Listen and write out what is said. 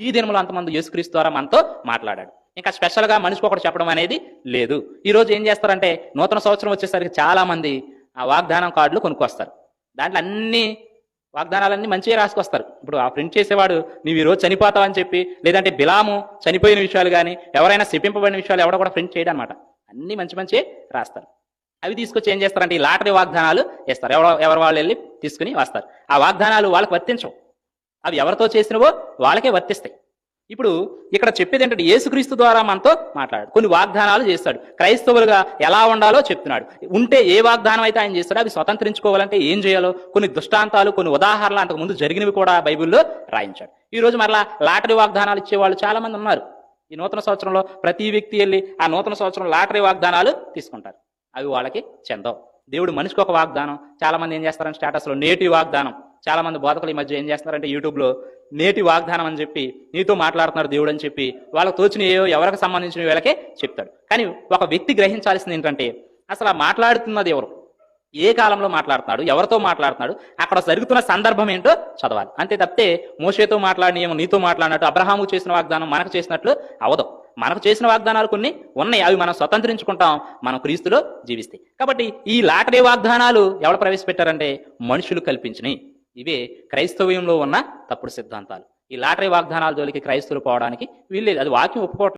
ఈ దినములో అంతమంది యేసుక్రీస్తు ద్వారా మనతో మాట్లాడాడు. ఇంకా స్పెషల్గా మనిషికి ఒకటి చెప్పడం అనేది లేదు. ఈ రోజు ఏం చేస్తారంటే నూతన సంవత్సరం వచ్చేసరికి చాలా మంది ఆ వాగ్దానం కార్డులు కొనుక్కొస్తారు. దాంట్లో అన్ని వాగ్దానాలన్నీ మంచిగా రాసుకొస్తారు. ఇప్పుడు ఆ ప్రింట్ చేసేవాడు నువ్వు ఈరోజు చనిపోతావు అని చెప్పి, లేదంటే బిలాము చనిపోయిన విషయాలు కానీ ఎవరైనా శపింపబడిన విషయాలు ఎవడ కూడా ప్రింట్ చేయడం అనమాట. అన్ని మంచి మంచి రాస్తారు. అవి తీసుకొచ్చి ఏం చేస్తారంటే ఈ లాటరీ వాగ్దానాలు ఇస్తారు. ఎవరు వాళ్ళు వెళ్ళి తీసుకుని వస్తారు. ఆ వాగ్దానాలు వాళ్ళకి వర్తించవు. అవి ఎవరితో చేసినవో వాళ్ళకే వర్తిస్తాయి. ఇప్పుడు ఇక్కడ చెప్పేది ఏంటంటే యేసుక్రీస్తు ద్వారా మనతో మాట్లాడాడు, కొన్ని వాగ్దానాలు చేస్తాడు. క్రైస్తవులుగా ఎలా ఉండాలో చెప్తున్నాడు. ఉంటే ఏ వాగ్దానం అయితే ఆయన చేస్తాడో అవి స్వతంత్రించుకోవాలంటే ఏం చేయాలో కొన్ని దృష్టాంతాలు, కొన్ని ఉదాహరణలు అంతకు ముందు జరిగినవి కూడా బైబిల్లో రాయించాడు. ఈ రోజు మరలా లాటరీ వాగ్దానాలు ఇచ్చేవాళ్ళు చాలా మంది ఉన్నారు. ఈ నూతన సంవత్సరంలో ప్రతి వ్యక్తి వెళ్ళి ఆ నూతన సంవత్సరం లాటరీ వాగ్దానాలు తీసుకుంటారు. అవి వాళ్ళకి చెందవు. దేవుడు మనిషికి ఒక వాగ్దానం. చాలా మంది ఏం చేస్తారంటే స్టేటస్లో నేటి వాగ్దానం. చాలా మంది బోధకులు ఈ మధ్య ఏం చేస్తున్నారంటే యూట్యూబ్లో నేటి వాగ్దానం అని చెప్పి నీతో మాట్లాడుతున్నారు దేవుడు అని చెప్పి వాళ్ళకు తోచిన ఎవరికి సంబంధించిన వీళ్ళకే చెప్తాడు. కానీ ఒక వ్యక్తి గ్రహించాల్సింది ఏంటంటే అసలు ఆ మాట్లాడుతున్నది ఎవరు, ఏ కాలంలో మాట్లాడుతున్నాడు, ఎవరితో మాట్లాడుతున్నాడు, అక్కడ జరుగుతున్న సందర్భం ఏంటో చదవాలి. అంతే తప్పితే మోషేతో మాట్లాడినేమో నీతో మాట్లాడినట్టు, అబ్రహాము చేసిన వాగ్దానం మనకు చేసినట్లు అవదు. మనకు చేసిన వాగ్దానాలు కొన్ని ఉన్నాయి, అవి మనం స్వతంత్రించుకుంటాం, మనం క్రీస్తులో జీవిస్తాయి. కాబట్టి ఈ లాటరీ వాగ్దానాలు ఎవరు ప్రవేశపెట్టారంటే మనుషులు కల్పించినవి. ఇవే క్రైస్తవ్యంలో ఉన్న తప్పుడు సిద్ధాంతాలు. ఈ లాటరీ వాగ్దానాల జోలికి క్రైస్తవులు పోవడానికి వీల్లేదు. అది వాక్యం ఒప్పుకోవట్లేదు.